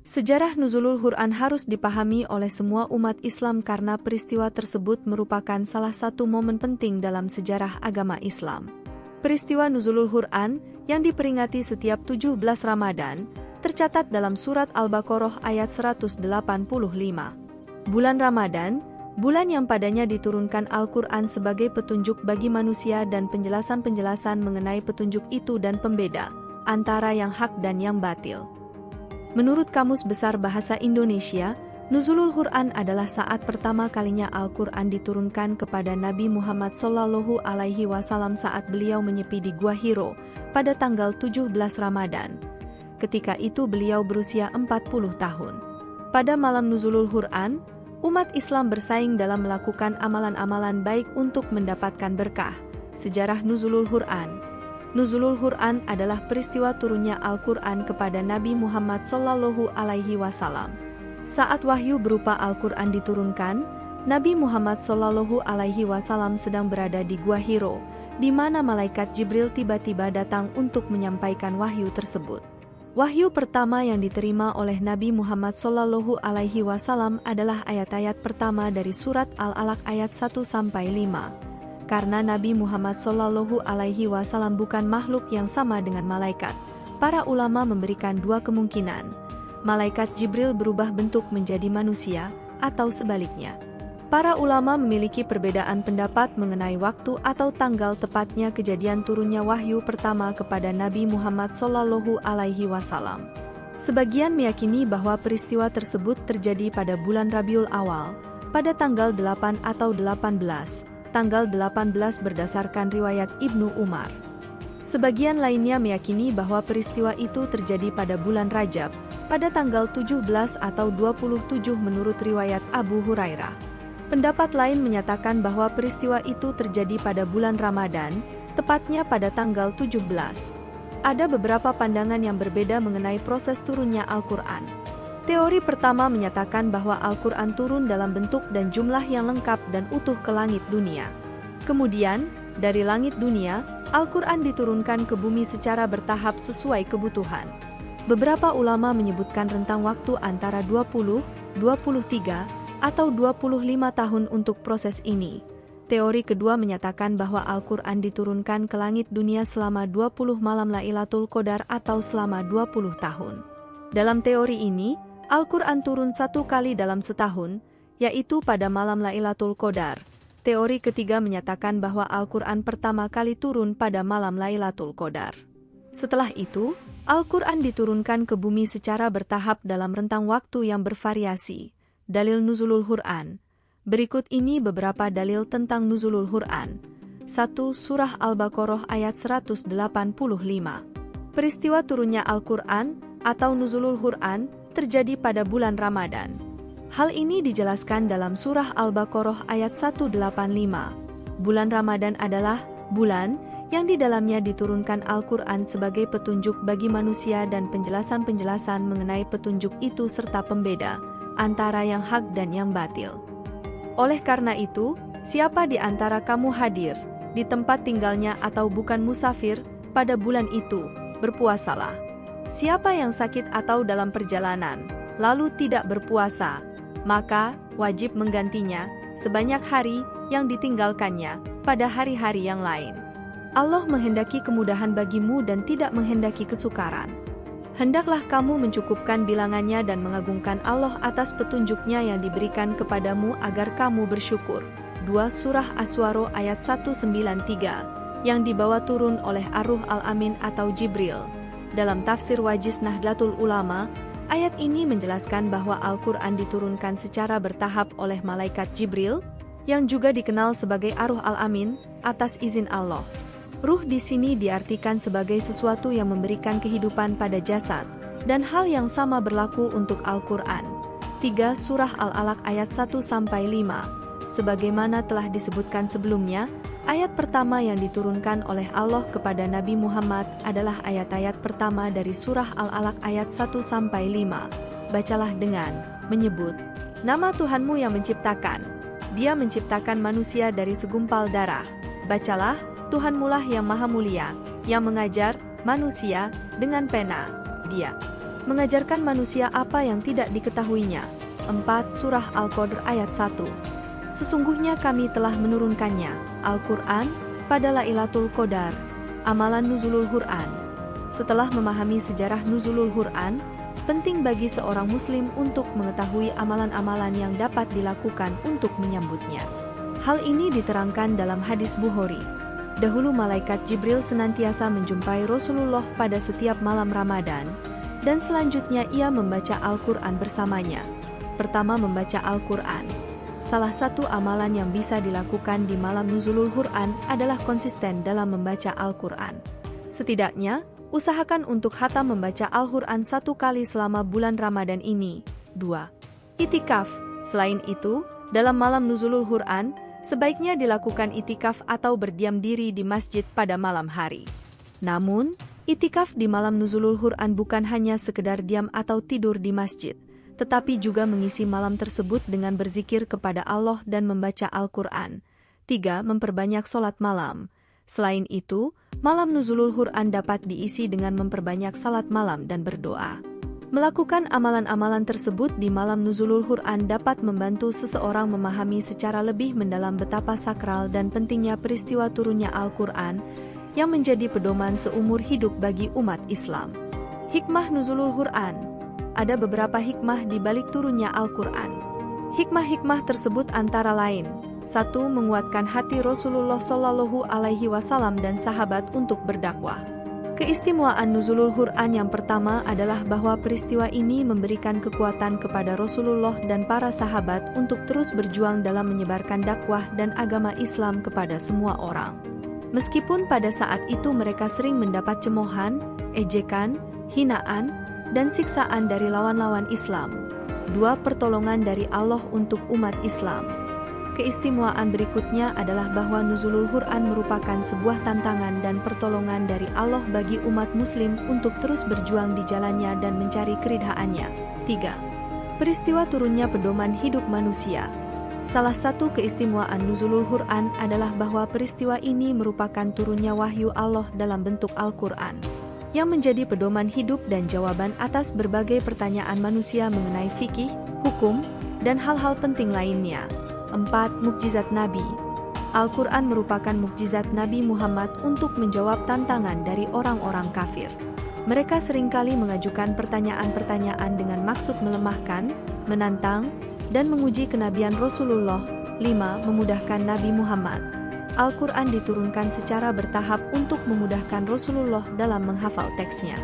Sejarah nuzulul Quran harus dipahami oleh semua umat Islam karena peristiwa tersebut merupakan salah satu momen penting dalam sejarah agama Islam. Peristiwa nuzulul Quran yang diperingati setiap 17 Ramadan tercatat dalam surat Al-Baqarah ayat 185. Bulan Ramadan, bulan yang padanya diturunkan Al-Quran sebagai petunjuk bagi manusia dan penjelasan-penjelasan mengenai petunjuk itu dan pembeda antara yang hak dan yang batil. Menurut Kamus Besar Bahasa Indonesia, nuzulul Quran adalah saat pertama kalinya Al-Quran diturunkan kepada Nabi Muhammad SAW saat beliau menyepi di Gua Hiro pada tanggal 17 Ramadan. Ketika itu beliau berusia 40 tahun. Pada malam nuzulul Quran, umat Islam bersaing dalam melakukan amalan-amalan baik untuk mendapatkan berkah. Sejarah nuzulul Quran. Nuzulul Quran adalah peristiwa turunnya Al-Quran kepada Nabi Muhammad SAW. Saat wahyu berupa Al-Quran diturunkan, Nabi Muhammad SAW sedang berada di Gua Hiro, di mana malaikat Jibril tiba-tiba datang untuk menyampaikan wahyu tersebut. Wahyu pertama yang diterima oleh Nabi Muhammad SAW adalah ayat-ayat pertama dari surat Al-Alaq ayat 1-5. Karena Nabi Muhammad SAW bukan makhluk yang sama dengan malaikat, para ulama memberikan dua kemungkinan. Malaikat Jibril berubah bentuk menjadi manusia, atau sebaliknya. Para ulama memiliki perbedaan pendapat mengenai waktu atau tanggal tepatnya kejadian turunnya wahyu pertama kepada Nabi Muhammad SAW. Sebagian meyakini bahwa peristiwa tersebut terjadi pada bulan Rabiul Awal, pada tanggal 8 atau 18. Tanggal 18 berdasarkan riwayat Ibnu Umar. Sebagian lainnya meyakini bahwa peristiwa itu terjadi pada bulan Rajab, pada tanggal 17 atau 27 menurut riwayat Abu Hurairah. Pendapat lain menyatakan bahwa peristiwa itu terjadi pada bulan Ramadan, tepatnya pada tanggal 17. Ada beberapa pandangan yang berbeda mengenai proses turunnya Al-Quran. Teori pertama menyatakan bahwa Al-Quran turun dalam bentuk dan jumlah yang lengkap dan utuh ke langit dunia. Kemudian, dari langit dunia, Al-Quran diturunkan ke bumi secara bertahap sesuai kebutuhan. Beberapa ulama menyebutkan rentang waktu antara 20, 23, atau 25 tahun untuk proses ini. Teori kedua menyatakan bahwa Al-Quran diturunkan ke langit dunia selama 20 malam Lailatul Qadar atau selama 20 tahun. Dalam teori ini, Al-Quran turun satu kali dalam setahun, yaitu pada malam Lailatul Qadar. Teori ketiga menyatakan bahwa Al-Quran pertama kali turun pada malam Lailatul Qadar. Setelah itu, Al-Quran diturunkan ke bumi secara bertahap dalam rentang waktu yang bervariasi. Dalil nuzulul Quran. Berikut ini beberapa dalil tentang nuzulul Quran. 1. Surah Al-Baqarah ayat 185. Peristiwa turunnya Al-Quran atau nuzulul Quran terjadi pada bulan Ramadan. Hal ini dijelaskan dalam surah Al-Baqarah ayat 185. Bulan Ramadan adalah bulan yang di dalamnya diturunkan Al-Quran sebagai petunjuk bagi manusia dan penjelasan-penjelasan mengenai petunjuk itu serta pembeda antara yang hak dan yang batil. Oleh karena itu, siapa di antara kamu hadir di tempat tinggalnya atau bukan musafir pada bulan itu, berpuasalah. Siapa yang sakit atau dalam perjalanan, lalu tidak berpuasa, maka wajib menggantinya sebanyak hari yang ditinggalkannya pada hari-hari yang lain. Allah menghendaki kemudahan bagimu dan tidak menghendaki kesukaran. Hendaklah kamu mencukupkan bilangannya dan mengagungkan Allah atas petunjuknya yang diberikan kepadamu agar kamu bersyukur. 2 Surah Aswaro ayat 193, yang dibawa turun oleh Ar-Ruh Al-Amin atau Jibril. Dalam tafsir Wajiz Nahdlatul Ulama, ayat ini menjelaskan bahwa Al-Quran diturunkan secara bertahap oleh malaikat Jibril, yang juga dikenal sebagai Ar-Ruh Al-Amin, atas izin Allah. Ruh di sini diartikan sebagai sesuatu yang memberikan kehidupan pada jasad, dan hal yang sama berlaku untuk Al-Quran. 3 Surah Al-Alaq ayat 1-5. Sebagaimana telah disebutkan sebelumnya, ayat pertama yang diturunkan oleh Allah kepada Nabi Muhammad adalah ayat-ayat pertama dari surah Al-Alaq ayat 1-5. Bacalah dengan menyebut nama Tuhanmu yang menciptakan. Dia menciptakan manusia dari segumpal darah. Bacalah, Tuhanmulah yang maha mulia, yang mengajar manusia dengan pena. Dia mengajarkan manusia apa yang tidak diketahuinya. 4 Surah Al-Qadr ayat 1. Sesungguhnya kami telah menurunkannya, Al-Quran, pada Lailatul Qadar. Amalan Nuzulul Quran. Setelah memahami sejarah Nuzulul Quran, penting bagi seorang muslim untuk mengetahui amalan-amalan yang dapat dilakukan untuk menyambutnya. Hal ini diterangkan dalam hadis Bukhari. Dahulu malaikat Jibril senantiasa menjumpai Rasulullah pada setiap malam Ramadan, dan selanjutnya ia membaca Al-Quran bersamanya. Pertama, membaca Al-Quran. Salah satu amalan yang bisa dilakukan di malam Nuzulul Quran adalah konsisten dalam membaca Al-Quran. Setidaknya, usahakan untuk khatam membaca Al-Quran 1 kali selama bulan Ramadan ini. 2. Itikaf. Selain itu, dalam malam Nuzulul Quran, sebaiknya dilakukan itikaf atau berdiam diri di masjid pada malam hari. Namun, itikaf di malam Nuzulul Quran bukan hanya sekedar diam atau tidur di masjid, tetapi juga mengisi malam tersebut dengan berzikir kepada Allah dan membaca Al-Quran. 3. Memperbanyak sholat malam. Selain itu, malam Nuzulul Quran dapat diisi dengan memperbanyak salat malam dan berdoa. Melakukan amalan-amalan tersebut di malam Nuzulul Quran dapat membantu seseorang memahami secara lebih mendalam betapa sakral dan pentingnya peristiwa turunnya Al-Quran, yang menjadi pedoman seumur hidup bagi umat Islam. Hikmah Nuzulul Quran. Ada beberapa hikmah di balik turunnya Al-Quran. Hikmah-hikmah tersebut antara lain: 1. Menguatkan hati Rasulullah Shallallahu Alaihi Wasallam dan sahabat untuk berdakwah. Keistimewaan Nuzulul Quran yang pertama adalah bahwa peristiwa ini memberikan kekuatan kepada Rasulullah dan para sahabat untuk terus berjuang dalam menyebarkan dakwah dan agama Islam kepada semua orang. Meskipun pada saat itu mereka sering mendapat cemoohan, ejekan, hinaan, dan siksaan dari lawan-lawan Islam. 2. Pertolongan dari Allah untuk umat Islam. Keistimewaan berikutnya adalah bahwa Nuzulul Quran merupakan sebuah tantangan dan pertolongan dari Allah bagi umat muslim untuk terus berjuang di jalannya dan mencari keridhaannya. 3. Peristiwa turunnya pedoman hidup manusia. Salah satu keistimewaan Nuzulul Quran adalah bahwa peristiwa ini merupakan turunnya wahyu Allah dalam bentuk Al-Quran, yang menjadi pedoman hidup dan jawaban atas berbagai pertanyaan manusia mengenai fikih, hukum, dan hal-hal penting lainnya. 4. Mukjizat Nabi. Al-Quran merupakan mukjizat Nabi Muhammad untuk menjawab tantangan dari orang-orang kafir. Mereka seringkali mengajukan pertanyaan-pertanyaan dengan maksud melemahkan, menantang, dan menguji kenabian Rasulullah. 5. Memudahkan Nabi Muhammad. Al-Quran diturunkan secara bertahap untuk memudahkan Rasulullah dalam menghafal teksnya.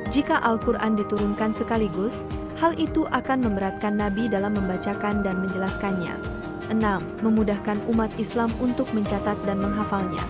Jika Al-Quran diturunkan sekaligus, hal itu akan memberatkan Nabi dalam membacakan dan menjelaskannya. 6. Memudahkan umat Islam untuk mencatat dan menghafalnya.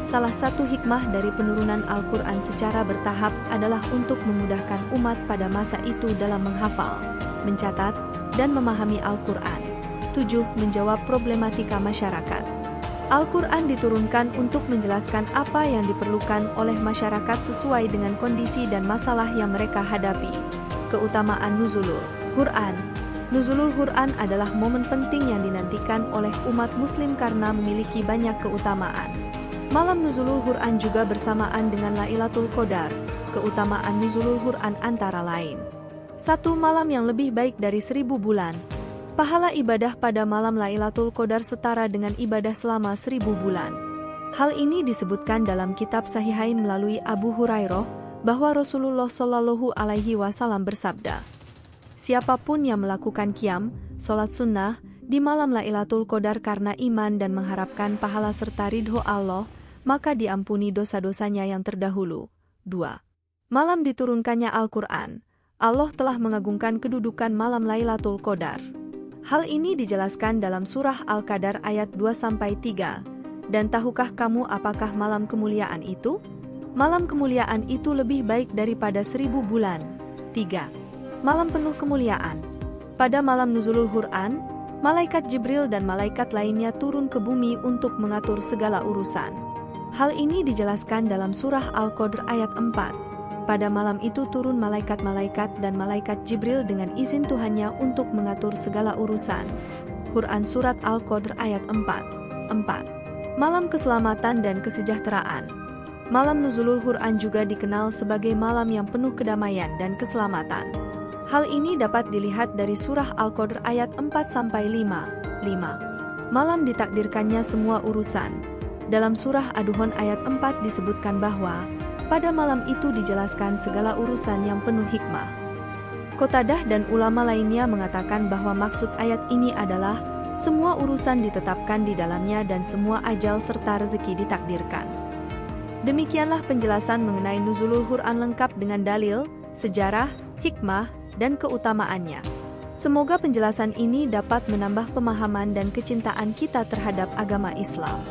Salah satu hikmah dari penurunan Al-Quran secara bertahap adalah untuk memudahkan umat pada masa itu dalam menghafal, mencatat, dan memahami Al-Quran. 7. Menjawab problematika masyarakat. Al-Quran diturunkan untuk menjelaskan apa yang diperlukan oleh masyarakat sesuai dengan kondisi dan masalah yang mereka hadapi. Keutamaan Nuzulul Quran. Nuzulul Quran adalah momen penting yang dinantikan oleh umat muslim karena memiliki banyak keutamaan. Malam Nuzulul Quran juga bersamaan dengan Lailatul Qadar. Keutamaan Nuzulul Quran antara lain: 1. Malam yang lebih baik dari 1000 bulan. Pahala ibadah pada malam Lailatul Qadar setara dengan ibadah selama 1000 bulan. Hal ini disebutkan dalam kitab Sahihain melalui Abu Hurairah, bahwa Rasulullah Shallallahu Alaihi Wasallam bersabda, "Siapapun yang melakukan qiyam, sholat sunnah, di malam Lailatul Qadar karena iman dan mengharapkan pahala serta ridho Allah, maka diampuni dosa-dosanya yang terdahulu." 2. Malam diturunkannya Al-Quran. Allah telah mengagungkan kedudukan malam Lailatul Qadar. Hal ini dijelaskan dalam surah Al-Qadar ayat 2-3. Dan tahukah kamu apakah malam kemuliaan itu? Malam kemuliaan itu lebih baik daripada 1000 bulan. 3. Malam penuh kemuliaan. Pada malam Nuzulul Quran, malaikat Jibril dan malaikat lainnya turun ke bumi untuk mengatur segala urusan. Hal ini dijelaskan dalam surah Al-Qadr ayat 4. Pada malam itu turun malaikat-malaikat dan malaikat Jibril dengan izin Tuhannya untuk mengatur segala urusan. Quran Surat Al-Qadr ayat 4. 4. Malam keselamatan dan kesejahteraan. Malam Nuzulul Quran juga dikenal sebagai malam yang penuh kedamaian dan keselamatan. Hal ini dapat dilihat dari surah Al-Qadr ayat 4-5. Malam ditakdirkannya semua urusan. Dalam surah Ad-Duhan ayat 4 disebutkan bahwa pada malam itu dijelaskan segala urusan yang penuh hikmah. Qatadah dan ulama lainnya mengatakan bahwa maksud ayat ini adalah semua urusan ditetapkan di dalamnya dan semua ajal serta rezeki ditakdirkan. Demikianlah penjelasan mengenai Nuzulul Quran lengkap dengan dalil, sejarah, hikmah, dan keutamaannya. Semoga penjelasan ini dapat menambah pemahaman dan kecintaan kita terhadap agama Islam.